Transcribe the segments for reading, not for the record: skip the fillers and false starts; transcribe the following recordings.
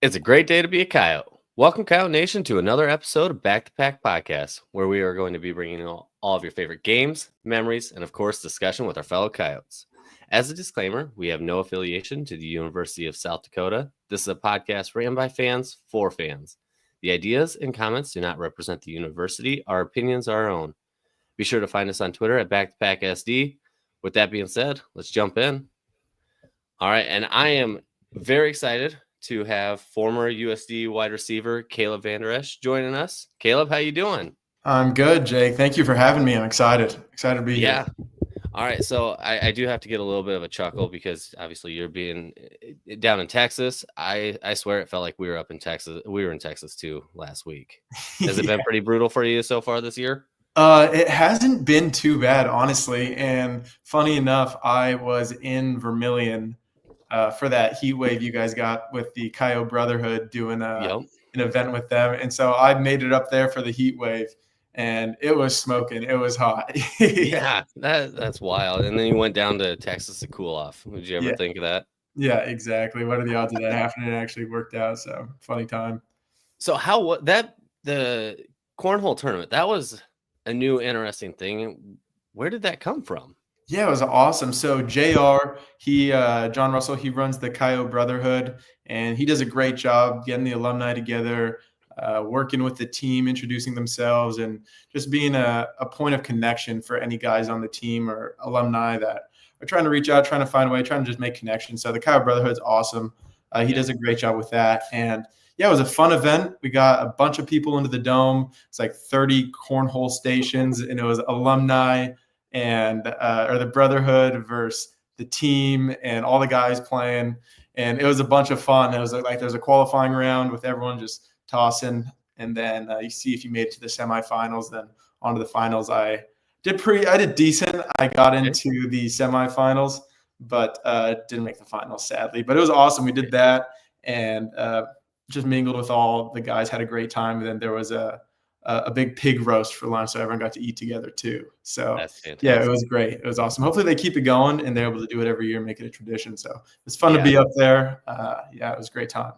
It's a great day to be a Coyote. Welcome, Coyote Nation, to another episode of Back to Pack Podcast, where we are going to be bringing you all of your favorite games, memories, and of course, discussion with our fellow Coyotes. As a disclaimer, we have no affiliation to the University of South Dakota. This is a podcast ran by fans for fans. The ideas and comments do not represent the university. Our opinions are our own. Be sure to find us on Twitter at BackToPackSD. With that being said, let's jump in. All right, and I am very excited to have former USD wide receiver Caleb Vander Esch joining us. Caleb, how you doing? I'm good, Jake. Thank you for having me. I'm excited. Excited to be here. All right. So I do have to get a little bit of a chuckle because obviously you're being down in Texas. I swear it felt like we were up in Texas. We were in Texas too last week. Has it been pretty brutal for you so far this year? It hasn't been too bad, honestly. And funny enough, I was in Vermilion for that heat wave you guys got with the Coyote Brotherhood doing an event with them. And so I made it up there for the heat wave, and it was smoking. It was hot. Yeah, that's wild. And then you went down to Texas to cool off. Would you ever think of that? Yeah, exactly. What are the odds of that happening? It actually worked out. So funny time. So the cornhole tournament, that was a new interesting thing. Where did that come from? Yeah, it was awesome. So JR, John Russell, he runs the Coyote Brotherhood, and he does a great job getting the alumni together, working with the team, introducing themselves, and just being a point of connection for any guys on the team or alumni that are trying to reach out, trying to find a way, trying to just make connections. So the Coyote Brotherhood's awesome. He does a great job with that. And yeah, it was a fun event. We got a bunch of people into the dome. It's like 30 cornhole stations, and it was alumni and or the Brotherhood versus the team and all the guys playing. And it was a bunch of fun. It was like there's a qualifying round with everyone just tossing. And then you see if you made it to the semifinals, then on to the finals. I did decent. I got into the semifinals, but didn't make the finals, sadly. But it was awesome. We did that and just mingled with all the guys, had a great time. And then there was a big pig roast for lunch, so everyone got to eat together too. So yeah, it was great. It was awesome. Hopefully they keep it going and they're able to do it every year, make it a tradition. So it's fun to be up there. Yeah, it was a great time.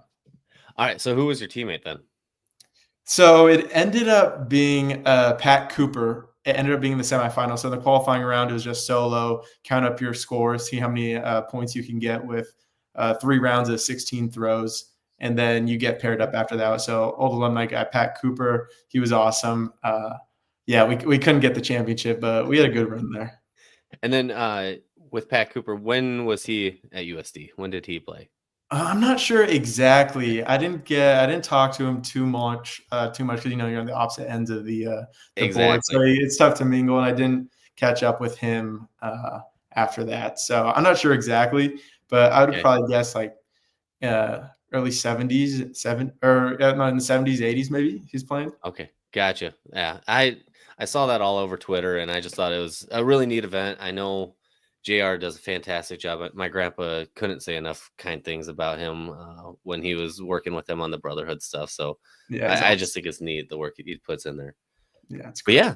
All right. So who was your teammate then? So it ended up being Pat Cooper. It ended up being in the semifinal. So the qualifying round, it was just solo, count up your scores, see how many points you can get with 3 rounds of 16 throws. And then you get paired up after that. So old alumni guy, Pat Cooper, he was awesome. We couldn't get the championship, but we had a good run there. And then with Pat Cooper, when was he at USD? When did he play? I'm not sure exactly. I didn't talk to him too much because you're on the opposite ends of the board, so it's tough to mingle. And I didn't catch up with him after that, so I'm not sure exactly. But I would probably guess like early 70s, in the 70s, 80s, maybe he's playing. Okay, gotcha. Yeah, I saw that all over Twitter, and I just thought it was a really neat event. I know JR does a fantastic job. My grandpa couldn't say enough kind things about him when he was working with them on the Brotherhood stuff. So yeah, I just think it's neat the work he puts in there. Yeah, it's great. But yeah,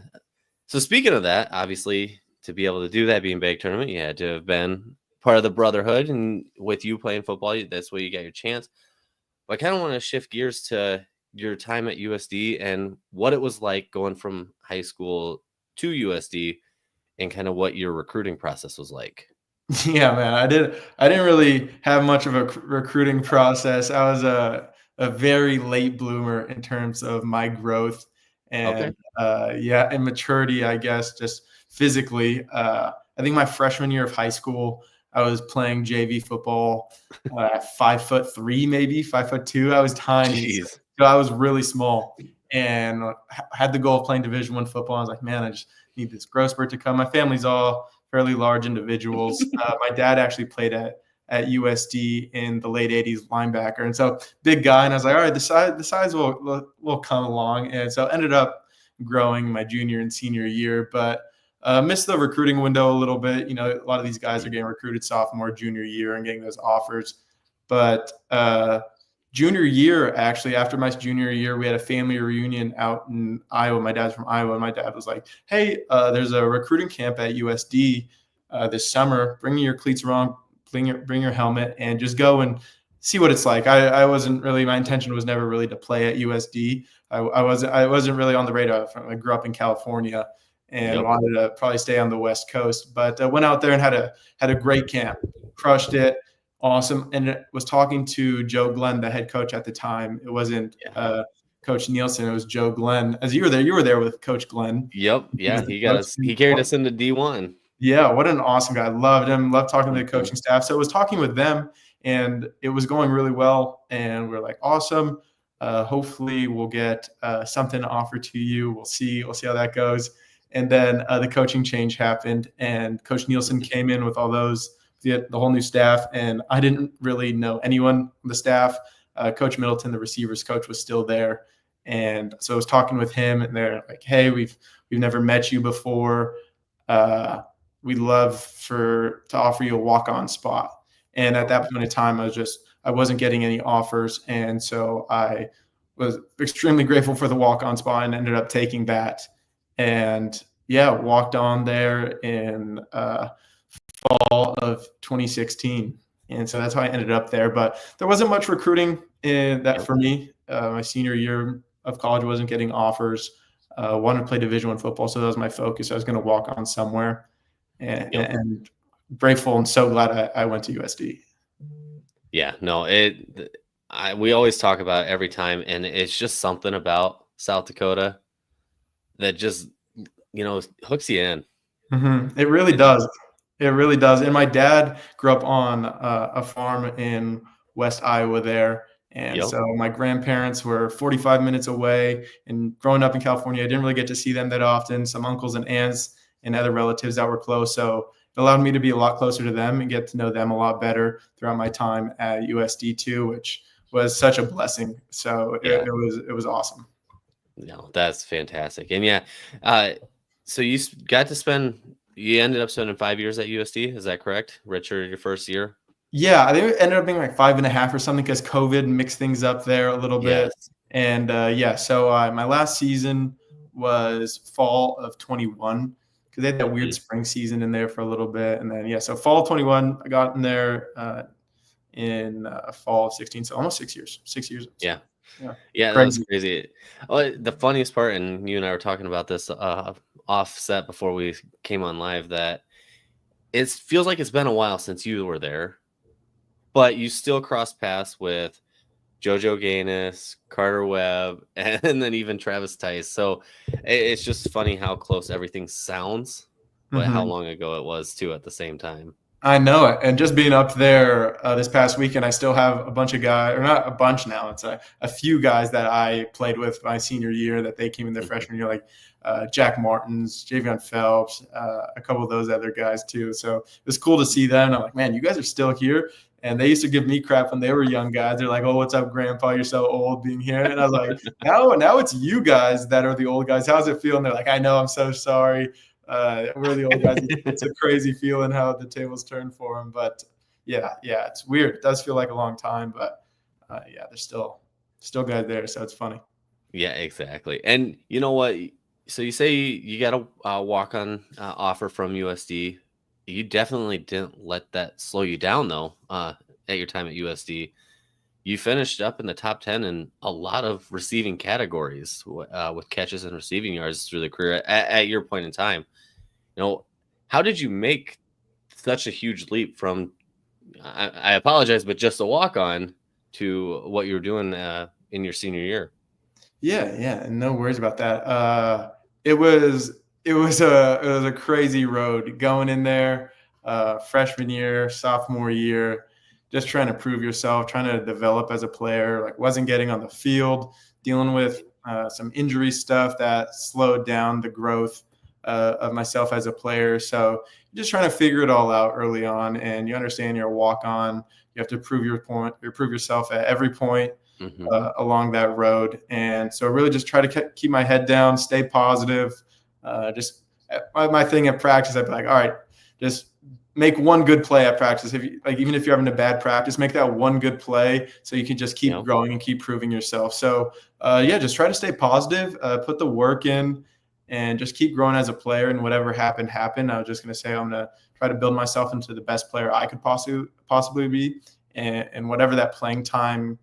so speaking of that, obviously to be able to do that being big tournament, you had to have been part of the Brotherhood, and with you playing football, that's where you got your chance. But I kind of want to shift gears to your time at USD and what it was like going from high school to USD and kind of what your recruiting process was like. Yeah, man, I didn't really have much of a recruiting process. I was a very late bloomer in terms of my growth and and maturity, I guess, just physically. I think my freshman year of high school, I was playing JV football at 5'3", maybe 5'2". I was tiny. Jeez. So I was really small and had the goal of playing Division I football. I was like, man, I just need this growth spurt to come. My family's all fairly large individuals. My dad actually played at USD in the late 80s, linebacker. And so big guy. And I was like, all right, the size will come along. And so ended up growing my junior and senior year, but missed the recruiting window a little bit. A lot of these guys are getting recruited sophomore, junior year and getting those offers. But junior year, actually, after my junior year, we had a family reunion out in Iowa. My dad's from Iowa, and my dad was like, hey, there's a recruiting camp at USD this summer. Bring your cleats along, bring your helmet, and just go and see what it's like. I wasn't really, my intention was never really to play at USD. I wasn't really on the radar. I grew up in California and Yep. wanted to probably stay on the West Coast, but went out there and had a great camp, crushed it, awesome. And was talking to Joe Glenn, the head coach at the time. It wasn't Yeah. Coach Nielsen; it was Joe Glenn. As you were there with Coach Glenn. Yep. He Yeah. was the He got coach. us. He carried us into D1. Yeah, what an awesome guy. Loved him. Loved talking to the Mhm. coaching staff. So I was talking with them, and it was going really well. And we're like, awesome. Hopefully, we'll get something offered to you. We'll see. We'll see how that goes. And then the coaching change happened, and Coach Nielsen came in with all the whole new staff. And I didn't really know anyone on the staff. Coach Middleton, the receivers coach, was still there, and so I was talking with him, and they're like, "Hey, we've never met you before. Uh, we'd love to offer you a walk-on spot." And at that point in time, I wasn't getting any offers. And so I was extremely grateful for the walk-on spot and ended up taking that. And yeah, walked on there in fall of 2016. And so that's how I ended up there. But there wasn't much recruiting in that Yep. for me. My senior year of college wasn't getting offers. Wanted to play Division I football, so that was my focus. I was going to walk on somewhere, Yep. and grateful and so glad I went to USD. Yeah. No. We always talk about it every time, and it's just something about South Dakota that just hooks you in. It really It does. It really does. And my dad grew up on a farm in West Iowa there. And Yep. so my grandparents were 45 minutes away. And growing up in California, I didn't really get to see them that often. Some uncles and aunts and other relatives that were close. So it allowed me to be a lot closer to them and get to know them a lot better throughout my time at USD too, which was such a blessing. So Yeah. it was awesome. No, that's fantastic. And yeah, so got to you ended up spending 5 years at USD. Is that correct? Richard, your first year? Yeah, I think it ended up being like 5.5 or something because COVID mixed things up there a little bit. Yes. And yeah, so my last season was fall of 21 because they had that weird Mhm. spring season in there for a little bit. And then, yeah, so fall of 21, I got in there in fall of 16. So almost 6 years. 6 years. Yeah. Yeah. Yeah, that was Crazy. crazy. The funniest part, and you and I were talking about this offset before we came on live, that it feels like it's been a while since you were there, but you still cross paths with JoJo Gaines, Carter Webb, and then even Travis Tice. So it's just funny how close everything sounds, but how Mhm. long ago it was too at the same time. I know it. And just being up there this past weekend, I still have a bunch of guys, or not a bunch now, it's a few guys that I played with my senior year that they came in their Mhm. freshman year, like Jack Martins, Javion Phelps, a couple of those other guys too. So it was cool to see them. And I'm like, man, you guys are still here. And they used to give me crap when they were young guys. They're like, "Oh, what's up, Grandpa? You're so old being here." And I was like, now it's you guys that are the old guys. How's it feel?" And they're like, "I know, I'm so sorry. We're the old guys." It's a crazy feeling how the tables turn for them. But yeah, it's weird. It does feel like a long time, but yeah, there's still guys there, so it's funny. Yeah, exactly. And you know what? So you say you got a walk on offer from USD. You definitely didn't let that slow you down, though. At your time at USD, you finished up in the top 10 in a lot of receiving categories with catches and receiving yards through the career at your point in time. How did you make such a huge leap from, I apologize, but just a walk on to what you were doing in your senior year? Yeah, and no worries about that. It was a crazy road going in there, freshman year, sophomore year, just trying to prove yourself, trying to develop as a player. Like wasn't getting on the field, dealing with some injury stuff that slowed down the growth of myself as a player. So you're just trying to figure it all out early on, and you understand you're a walk on. You have to prove prove yourself at every point Hmm. along that road. And so really just try to keep my head down, stay positive. Just my thing at practice, I'd be like, all right, just make one good play at practice. Even if you're having a bad practice, make that one good play so you can just keep Yeah. growing and keep proving yourself. So yeah, just try to stay positive, put the work in, and just keep growing as a player. And whatever happened. I was just going to say I'm going to try to build myself into the best player I could possibly be, and whatever that playing time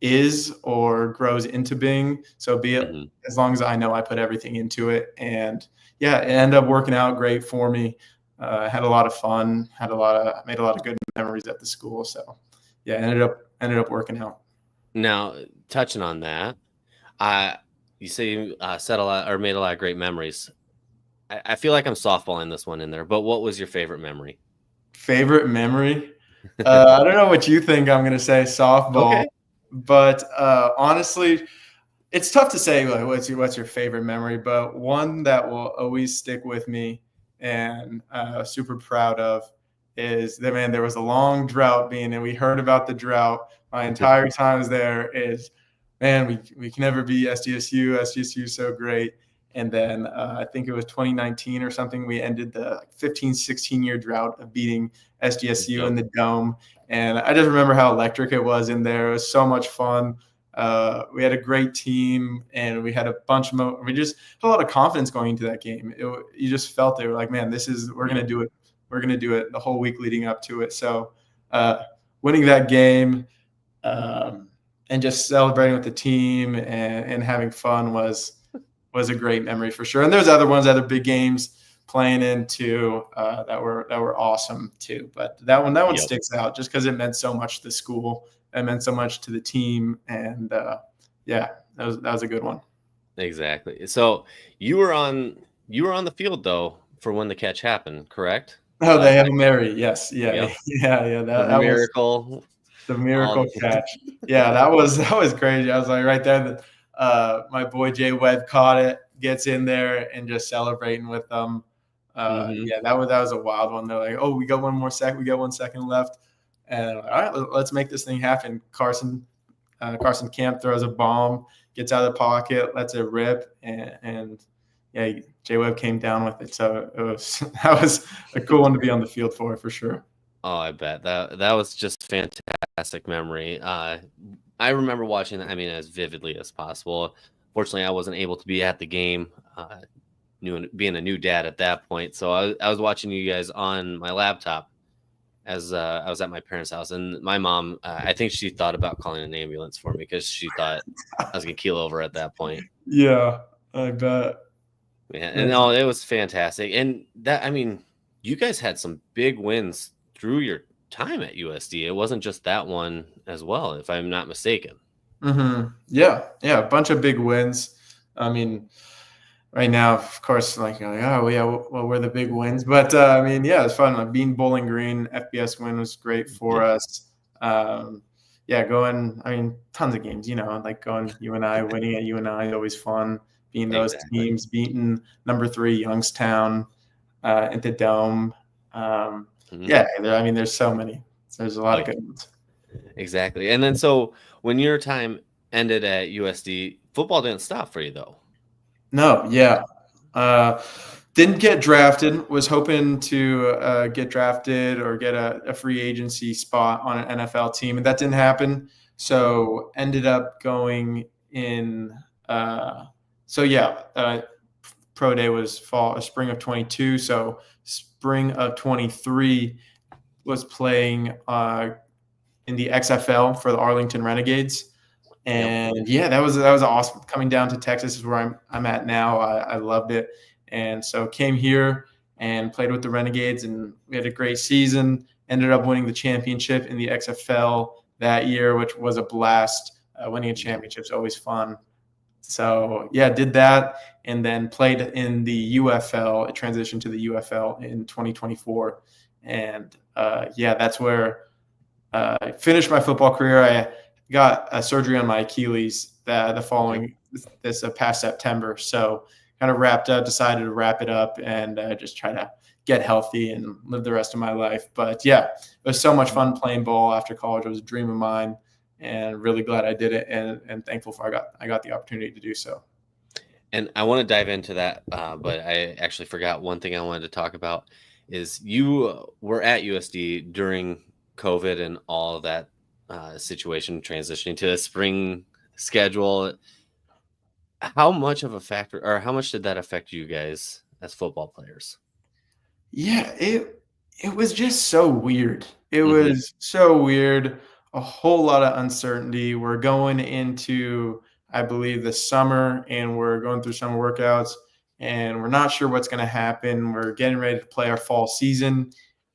is or grows into being, so be it. Mhm. As long as I know I put everything into it, and yeah, it ended up working out great for me. Had a lot of fun, made a lot of good memories at the school. So yeah, ended up working out. Now, touching on that, uh, you say you said a lot or made a lot of great memories. I feel like I'm softballing this one in there, but what was your favorite memory? Favorite memory? I don't know what you think. I'm gonna say softball, Okay. but honestly, it's tough to say like what's your favorite memory, but one that will always stick with me and super proud of is that, man, there was a long drought being, and we heard about the drought my entire times there. Is, man, we can never be SDSU. SDSU is so great. And then I think it was 2019 or something. We ended the 15, 16-year drought of beating SDSU Yep. in the dome. And I just remember how electric it was in there. It was so much fun. We had a great team, and we had a bunch of we just had a lot of confidence going into that game. You just felt they were like, man, we're gonna Yep. do it. We're gonna do it the whole week leading up to it. So winning that game and just celebrating with the team and having fun was a great memory for sure. And there's other big games playing into that were awesome too. But that one Yep. sticks out just because it meant so much to the school. It meant so much to the team, and yeah, that was a good one. Exactly. So you were on the field though for when the catch happened, correct? Oh, the Hail Mary, yes, Yep. yeah, yeah, yeah. The That was miracle. the All miracle catch. Yeah, that was crazy. I was like right there. My boy Jay Webb caught it, gets in there, and just celebrating with them. Mhm. Yeah, that was a wild one. They're like, "Oh, we got one more second. We got 1 second left." And all right, let's make this thing happen. Carson Camp throws a bomb, gets out of the pocket, lets it rip, and yeah, J Webb came down with it. So that was a cool one to be on the field for sure. Oh, I bet that was just fantastic memory. I remember watching that, I mean, as vividly as possible. Fortunately, I wasn't able to be at the game, being a new dad at that point. So I was watching you guys on my laptop as I was at my parents' house, and my mom, I think she thought about calling an ambulance for me because she thought I was gonna keel over at that point. Yeah, I bet. Yeah, and That's no, it was fantastic. And that, I mean, you guys had some big wins through your time at USD. It wasn't just that one as well, if I'm not mistaken. Yeah, yeah, a bunch of big wins. I mean, right now, of course, like, you're like, oh yeah, well, we're the big wins, but I mean, yeah, it's fun. Like being Bowling Green FBS win was great for Mhm. us. Yeah, going, I mean, tons of games. Like going UNI, winning at UNI is always fun. Being those Exactly. teams, beating number 3 Youngstown at the Dome. Mhm. Yeah, I mean, there's so many. There's a lot of Yeah, good ones. exactly. And then so when your time ended at USD, football didn't stop for you though. No, yeah. Uh, didn't get drafted. Was hoping to get drafted or get a free agency spot on an NFL team, and that didn't happen. So ended up going in. Uh, so yeah, pro day was spring of 22. So spring of 23 was playing in the XFL for the Arlington Renegades. Yep. And yeah, that was awesome. Coming down to Texas is where I'm at now. I loved it, and so came here and played with the Renegades, and we had a great season. Ended up winning the championship in the XFL that year, which was a blast. Winning a Yep. championship is always fun. So yeah, did that, and then played in the UFL. It transitioned to the UFL in 2024, and yeah, that's where I finished my football career. I got a surgery on my Achilles the Yep. following this past September. So kind of wrapped up, decided to wrap it up and just try to get healthy and live the rest of my life. But yeah, it was so much fun playing ball after college. It was a dream of mine, and really glad I did it, and thankful for I got the opportunity to do so. And I want to dive into that, but I actually forgot one thing I wanted to talk about is you were at USD during COVID and all of that situation transitioning to a spring schedule. How much of a factor, or how much did that affect you guys as football players? Yeah, it was just so weird. It Hmm. was so weird. a whole lot of uncertainty. We're going into, I believe, the summer, and we're going through summer workouts, and we're not sure what's going to happen. We're getting ready to play our fall season,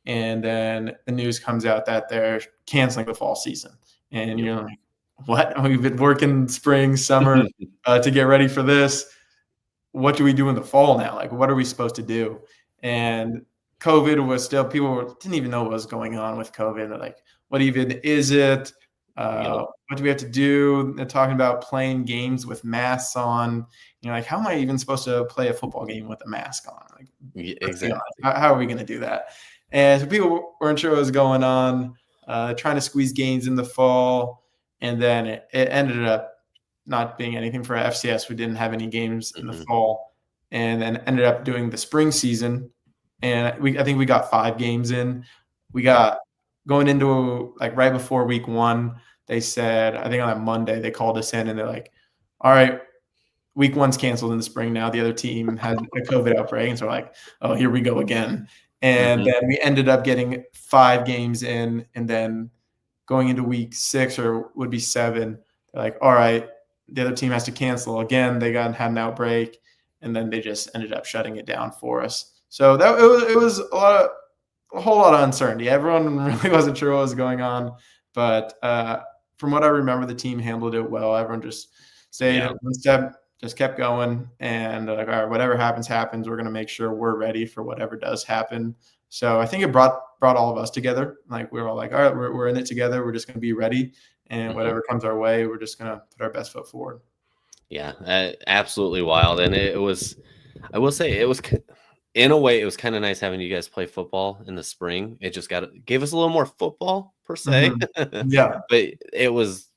and then the news comes out that they're canceling the fall season. And Yep. you're like, what? We've been working spring, summer to get ready for this. What do we do in the fall now? Like, what are we supposed to do? And COVID was still, people didn't even know what was going on with COVID. They're like, what even is it? Yep. What do we have to do? They're talking about playing games with masks on. Like, how am I even supposed to play a football game with a mask on? Like, let's be honest. Exactly. How are we going to do that? And so people weren't sure what was going on, trying to squeeze games in the fall. And then it ended up not being anything for FCS. We didn't have any games in the fall, and then ended up doing the spring season. And I think we got 5 games in. We got going into like right before week 1. They said, I think on a Monday they called us in and they're like, "All right, week 1's canceled in the spring now. The other team had a COVID outbreak," and so we're like, "Oh, here we go again." And then we ended up getting 5 games in, and then going into week 6 or would be 7, they're like, "All right, the other team has to cancel again." They had an outbreak, and then they just ended up shutting it down for us. So that it was a whole lot of uncertainty. Everyone really wasn't sure what was going on, but from what I remember, the team handled it well. Everyone just stayed one step, just kept going, and like, all right, whatever happens, happens. We're going to make sure we're ready for whatever does happen. So I think it brought all of us together. Like, we were all like, all right, we're in it together. We're just going to be ready, and whatever comes our way, we're just going to put our best foot forward. Yeah, absolutely wild. And it was, I will say, it was in a way, it was kind of nice having you guys play football in the spring. It just gave us a little more football per se. Yeah. But it was,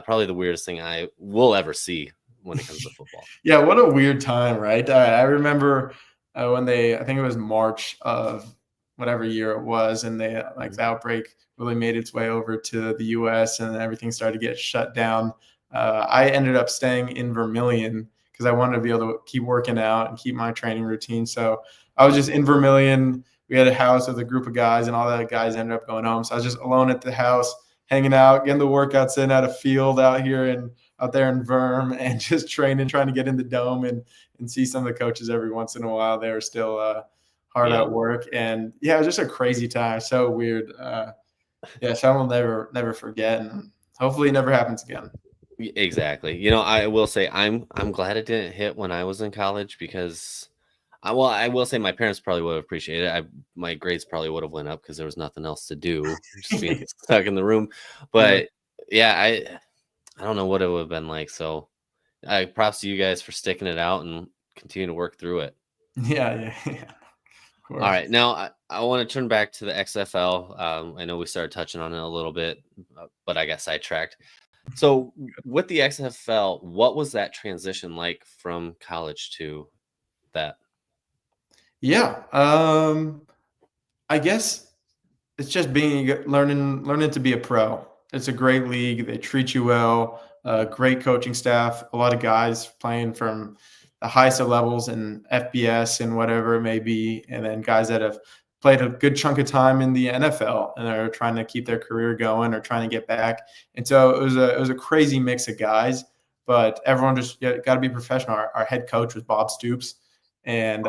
probably the weirdest thing I will ever see when it comes to football. Yeah, what a weird time, right? I remember when I think it was March of whatever year it was, and they the outbreak really made its way over to the U.S. and everything started to get shut down. I ended up staying in Vermilion because I wanted to be able to keep working out and keep my training routine. So I was just in Vermilion. We had a house with a group of guys, and all the guys ended up going home. So I was just alone at the house, hanging out, getting the workouts in at a field out there in Verm, and just training, trying to get in the dome and see some of the coaches every once in a while. They were still hard at work. And it was just a crazy time. So weird. So we'll never forget, and hopefully it never happens again. Exactly. I will say I'm glad it didn't hit when I was in college because I will say my parents probably would have appreciated it. My grades probably would have went up because there was nothing else to do, just being stuck in the room. But I don't know what it would have been like. So props to you guys for sticking it out and continue to work through it. Yeah. All right. Now I want to turn back to the XFL. I know we started touching on it a little bit, but I got sidetracked. So with the XFL, what was that transition like from college to that? Yeah. I guess it's just learning to be a pro. It's a great league. They treat you well. Great coaching staff. A lot of guys playing from the highest of levels in FBS and whatever it may be, and then guys that have played a good chunk of time in the NFL and are trying to keep their career going or trying to get back. And so it was a crazy mix of guys, but everyone just got to be professional. Our head coach was Bob Stoops, and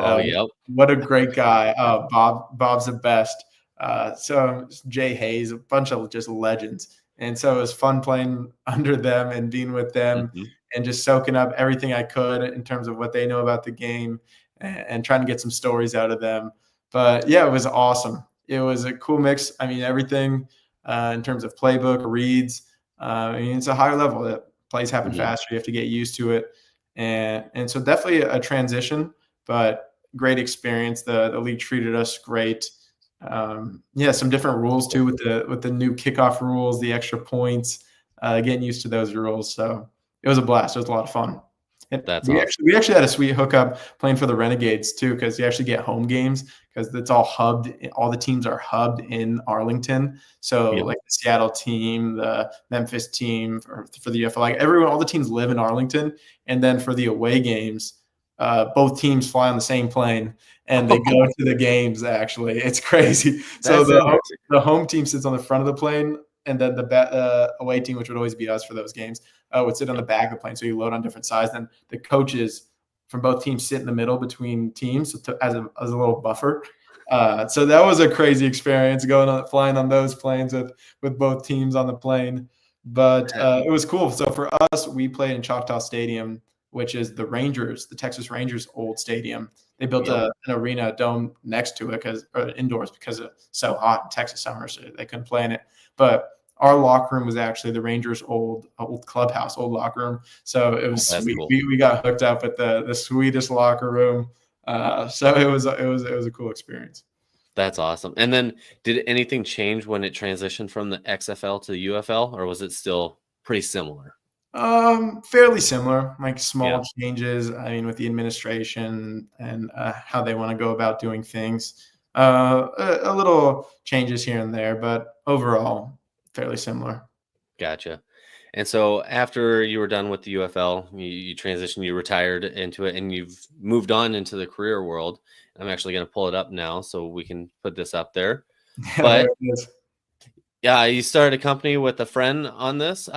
what a great guy. Bob's the best. So Jay Hayes, a bunch of just legends. And so it was fun playing under them and being with them and just soaking up everything I could in terms of what they know about the game and trying to get some stories out of them. But it was awesome. It was a cool mix. I mean, everything in terms of playbook, reads. It's a higher level. That plays happen faster. You have to get used to it. And so definitely a transition, but great experience. The league treated us great. Some different rules too with the new kickoff rules, the extra points, getting used to those rules. So it was a blast. It was a lot of fun. And we actually had a sweet hookup playing for the Renegades too, because you actually get home games because it's all hubbed. All the teams are hubbed in Arlington. So like the Seattle team, the Memphis team for the UFL, like all the teams live in Arlington. And then for the away games, both teams fly on the same plane and they go to the games. Actually, it's crazy. So the home team sits on the front of the plane. and then the away team, which would always be us for those games, would sit on the back of the plane. So you load on different sides. Then the coaches from both teams sit in the middle between teams as a little buffer. So that was a crazy experience flying on those planes with both teams on the plane. But it was cool. So for us, we played in Choctaw Stadium, which is the Texas Rangers' old stadium. They built an arena, a dome next to it indoors because it's so hot in Texas summer, so they couldn't play in it. But our locker room was actually the Rangers' old clubhouse, old locker room. So it was sweet. Cool. We got hooked up at the sweetest locker room. So it was a cool experience. That's awesome. And then did anything change when it transitioned from the XFL to the UFL, or was it still pretty similar? Fairly similar, like small changes. I mean, with the administration and how they want to go about doing things, a little changes here and there, but overall, fairly similar. Gotcha. And so after you were done with the UFL, you transitioned, you retired into it, and you've moved on into the career world. I'm actually going to pull it up now so we can put this up there. But yeah, you started a company with a friend on this.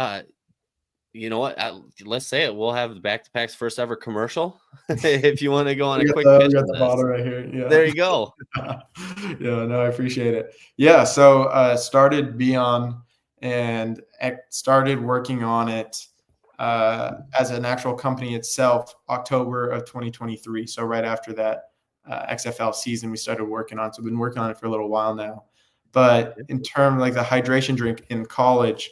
You know what? Let's say it. We'll have the Back to Pack's first ever commercial. If you want to go on a quick pitch. We got the bottle right here. Yeah. There you go. Yeah, no, I appreciate it. Yeah, so started Beyond and started working on it as an actual company itself October of 2023. So right after that XFL season, we started working on it. So we've been working on it for a little while now. But in terms of like the hydration drink in college,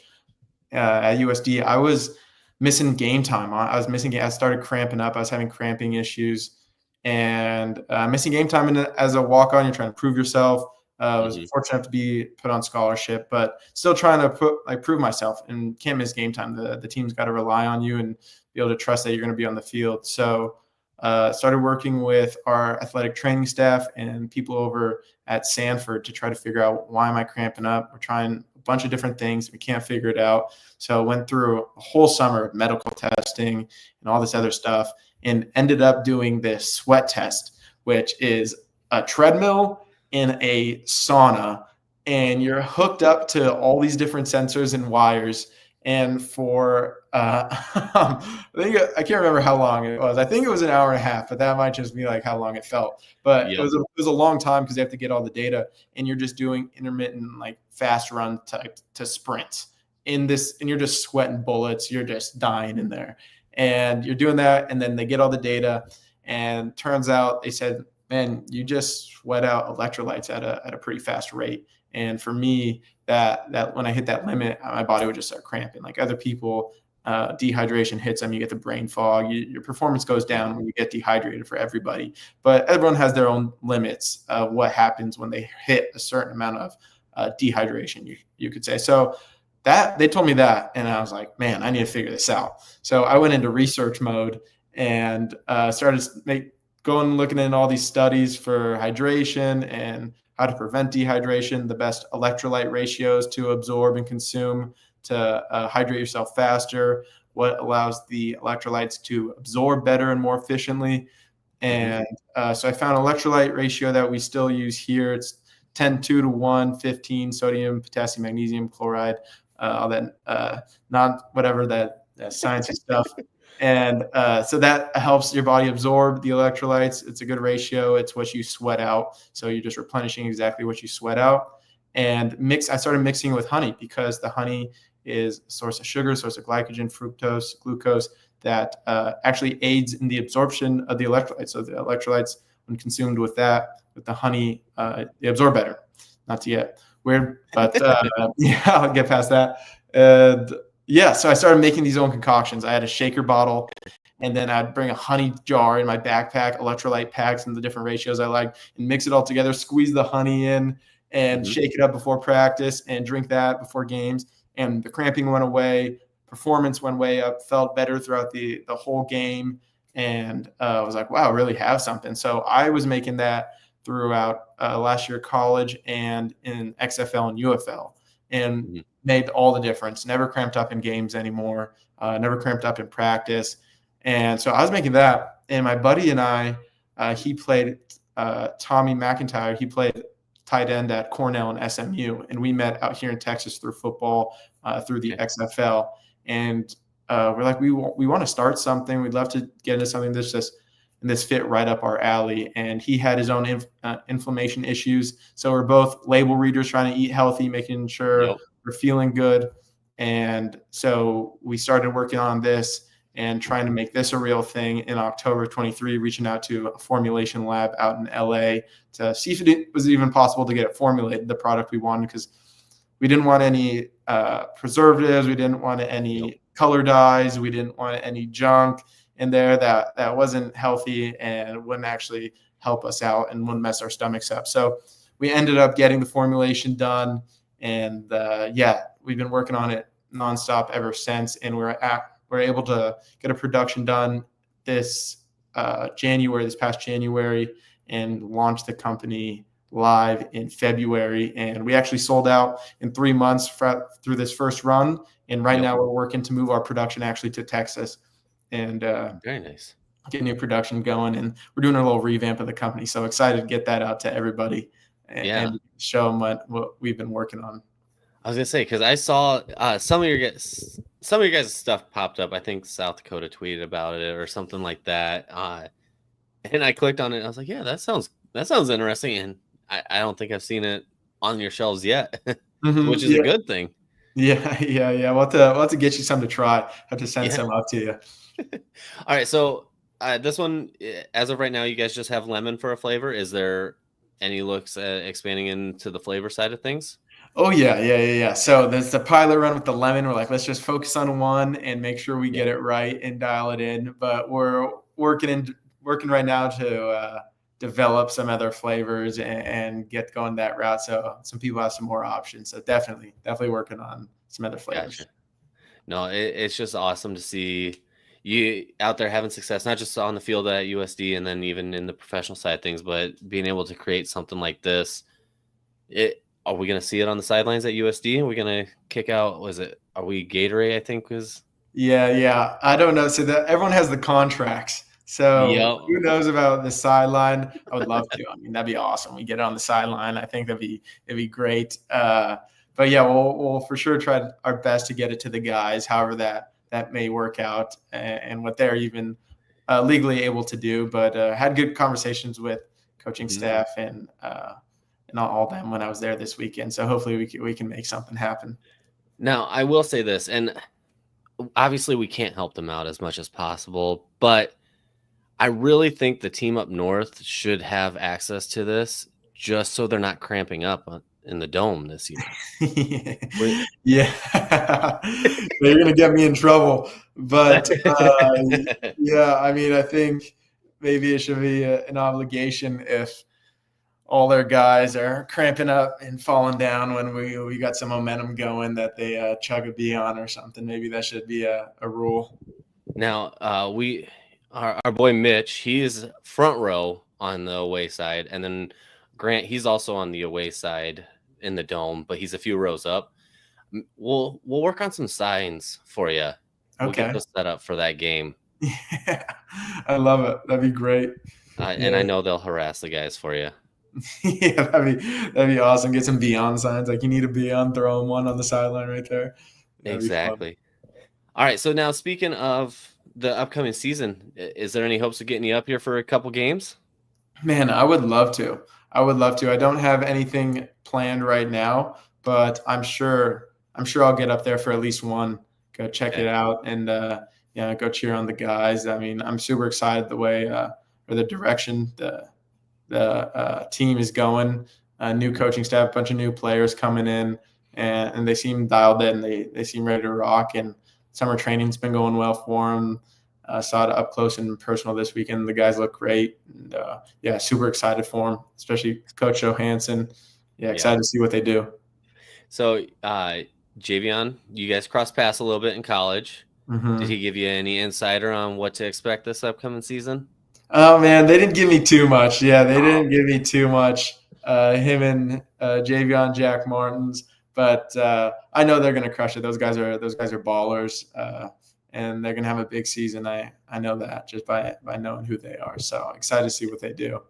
at USD, I was missing game time. I started cramping up. I was having cramping issues and missing game time. And as a walk-on, you're trying to prove yourself. I was fortunate enough to be put on scholarship, but still trying to prove myself and can't miss game time. The team's got to rely on you and be able to trust that you're going to be on the field. So started working with our athletic training staff and people over at Sanford to try to figure out why am I cramping up. We're trying a bunch of different things. We can't figure it out. So went through a whole summer of medical testing and all this other stuff and ended up doing this sweat test, which is a treadmill in a sauna. And you're hooked up to all these different sensors and wires. And for I can't remember how long it was. I think it was an hour and a half, but that might just be like how long it felt. But it was a long time because they have to get all the data, and you're just doing intermittent like fast run type to sprints in this, and you're just sweating bullets. You're just dying in there, and you're doing that, and then they get all the data, and turns out they said, "Man, you just sweat out electrolytes at a pretty fast rate." And for me, that when I hit that limit, my body would just start cramping. Like other people, dehydration hits them, you get the brain fog, your performance goes down when you get dehydrated for everybody. But everyone has their own limits of what happens when they hit a certain amount of dehydration, you could say. So that they told me that, and I was like, man, I need to figure this out. So I went into research mode and started looking at all these studies for hydration and how to prevent dehydration, the best electrolyte ratios to absorb and consume to hydrate yourself faster, what allows the electrolytes to absorb better and more efficiently. And so I found an electrolyte ratio that we still use here. It's 10:2:1, 15 sodium, potassium, magnesium, chloride, all that, not whatever that sciencey stuff. And so that helps your body absorb the electrolytes. It's a good ratio. It's what you sweat out. So you're just replenishing exactly what you sweat out. And I started mixing with honey because the honey is a source of sugar, source of glycogen, fructose, glucose that actually aids in the absorption of the electrolytes. So the electrolytes, when consumed with the honey, they absorb better. Not to get weird, but yeah, I'll get past that. Yeah, so I started making these own concoctions. I had a shaker bottle, and then I'd bring a honey jar in my backpack, electrolyte packs, and the different ratios I liked, and mix it all together, squeeze the honey in, and shake it up before practice, and drink that before games. And the cramping went away, performance went way up, felt better throughout the whole game, and I was like, wow, I really have something. So I was making that throughout last year college and in XFL and UFL. And made all the difference. Never cramped up in games anymore. Never cramped up in practice. And so I was making that. And my buddy and I, he played Tommy McIntyre. He played tight end at Cornell and SMU, and we met out here in Texas through football, through the XFL, and we're like, we want to start something. We'd love to get into something that's just and this fit right up our alley. And he had his own inflammation issues, so we're both label readers trying to eat healthy, making sure we're feeling good. And so we started working on this and trying to make this a real thing in October 23, reaching out to a formulation lab out in LA to see if it was even possible to get it formulated, the product we wanted, because we didn't want any preservatives. We didn't want any color dyes. We didn't want any junk in there that wasn't healthy and wouldn't actually help us out and wouldn't mess our stomachs up. So we ended up getting the formulation done. And we've been working on it nonstop ever since. And we're able to get a production done this past January, and launch the company live in February. And we actually sold out in 3 months through this first run. And right now we're working to move our production actually to Texas and very nice. Get new production going. And we're doing a little revamp of the company. So excited to get that out to everybody and show them what we've been working on. I was gonna say, because I saw some of your guys' stuff popped up. I think South Dakota tweeted about it or something like that. And I clicked on it. And I was like, yeah, that sounds interesting. And I don't think I've seen it on your shelves yet, which is a good thing. Yeah. We'll have to get you some to try. Have to send some up to you. All right. So this one, as of right now, you guys just have lemon for a flavor. Is there any looks at expanding into the flavor side of things? Oh, yeah. So there's the pilot run with the lemon. We're like, let's just focus on one and make sure we get it right and dial it in. But we're working right now to develop some other flavors and get going that route. So some people have some more options. So definitely working on some other flavors. Gotcha. No, it's just awesome to see you out there having success, not just on the field at USD and then even in the professional side of things, but being able to create something like this. Are we going to see it on the sidelines at USD? Are we going to kick out? Are we Gatorade? I think was. Yeah. I don't know. So everyone has the contracts. So who knows about the sideline? I would love to. I mean, that'd be awesome. We get it on the sideline. I think it'd be great. But yeah, we'll for sure try our best to get it to the guys, however that may work out and what they're even legally able to do. But had good conversations with coaching staff and all them when I was there this weekend. So hopefully we can make something happen. Now, I will say this, and obviously we can't help them out as much as possible, but I really think the team up north should have access to this just so they're not cramping up in the dome this year. Yeah. They're going to get me in trouble. But yeah, I mean, I think maybe it should be an obligation if all their guys are cramping up and falling down when we got some momentum going that they chug a bee on or something. Maybe that should be a rule. Now, our boy Mitch, he is front row on the away side, and then Grant, he's also on the away side in the dome, but he's a few rows up. We'll work on some signs for you. We'll get those set up for that game. Yeah, I love it. That'd be great. And I know they'll harass the guys for you. Yeah, that'd be awesome. Get some Beyond signs. Like you need a Beyond, throw them one on the sideline right there. That'd exactly. All right. So now speaking of the upcoming season, is there any hopes of getting you up here for a couple games? Man, I would love to. I don't have anything planned right now, but I'm sure I'll get up there for at least one. Go check it out and go cheer on the guys. I mean, I'm super excited the way or the direction the team is going. New coaching staff, a bunch of new players coming in, and they seem dialed in. They seem ready to rock. And summer training's been going well for them. Saw it up close and personal this weekend. The guys look great. And, super excited for them, especially Coach Johansson. Excited to see what they do. So, Javion, you guys crossed paths a little bit in college. Mm-hmm. Did he give you any insider on what to expect this upcoming season? Oh, man, they didn't give me too much. Yeah, they didn't give me too much. Him and Javion, Jack Martins. But I know they're going to crush it. Those guys are ballers. And they're going to have a big season. I know that just by knowing who they are. So excited to see what they do.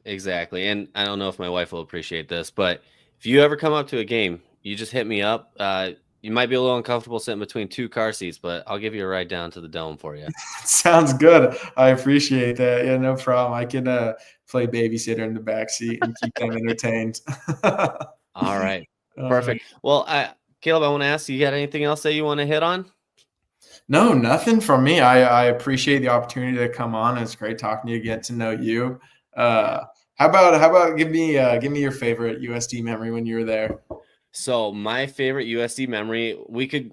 Exactly. And I don't know if my wife will appreciate this, but if you ever come up to a game, you just hit me up. You might be a little uncomfortable sitting between two car seats, but I'll give you a ride down to the dome for you. Sounds good. I appreciate that. Yeah, no problem. I can play babysitter in the back seat and keep them entertained. All right. Uh, Perfect. Well, Caleb, I want to ask you, got anything else that you want to hit on? no, nothing from me. I appreciate the opportunity to come on. It's great talking to you, get to know you. Yeah. How about give me your favorite USD memory when you were there? So my favorite USD memory,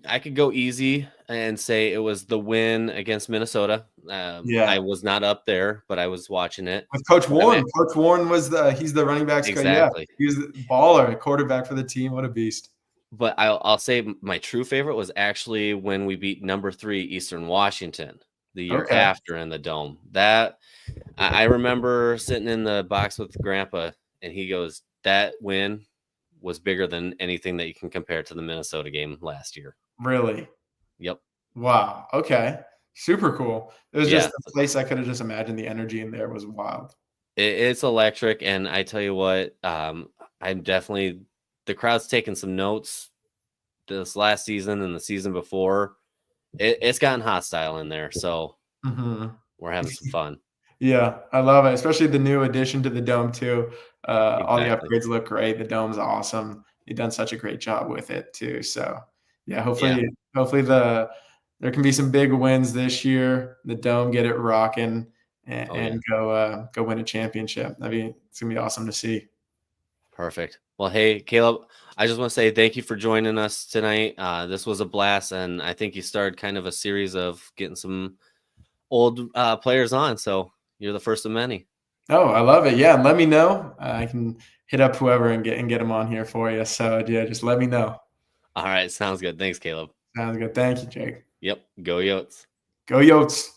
I could go easy and say it was the win against Minnesota. I Yeah, was not up there, but I was watching it. with Coach I mean, Warren. Coach Warren he's the running backs coach. Yeah, exactly. he was the baller, quarterback for the team. What a beast. But I'll say my true favorite was actually when we beat number 3 Eastern Washington the year Okay, after in the dome. That I remember sitting in the box with Grandpa, and he goes, "That win was bigger than anything that you can compare to the Minnesota game last year." really? Yep. Wow. Okay. Super cool. It was just Yeah. a place I could have just imagined the energy in there was wild. It's electric, and I tell you what, I'm definitely the crowd's taking some notes this last season and the season before. It's gotten hostile in there, so Mhm. we're having some fun. Yeah, I love it, especially the new addition to the dome too. All the Exactly. upgrades look great. The dome's awesome. You've done such a great job with it too. So, yeah, Yeah. hopefully there can be some big wins this year. The dome get it rocking and, Oh, yeah. and go win a championship. It's gonna be awesome to see. Perfect. Well, hey, Caleb, I just want to say thank you for joining us tonight. This was a blast, and I think you started kind of a series of getting some old players on. So you're the first of many. Oh, I love it. Yeah, let me know. I can hit up whoever and get them on here for you. So yeah, just let me know. All right. Sounds good. Thanks, Caleb. Sounds good. Thank you, Jake. Yep. Go Yotes. Go Yotes.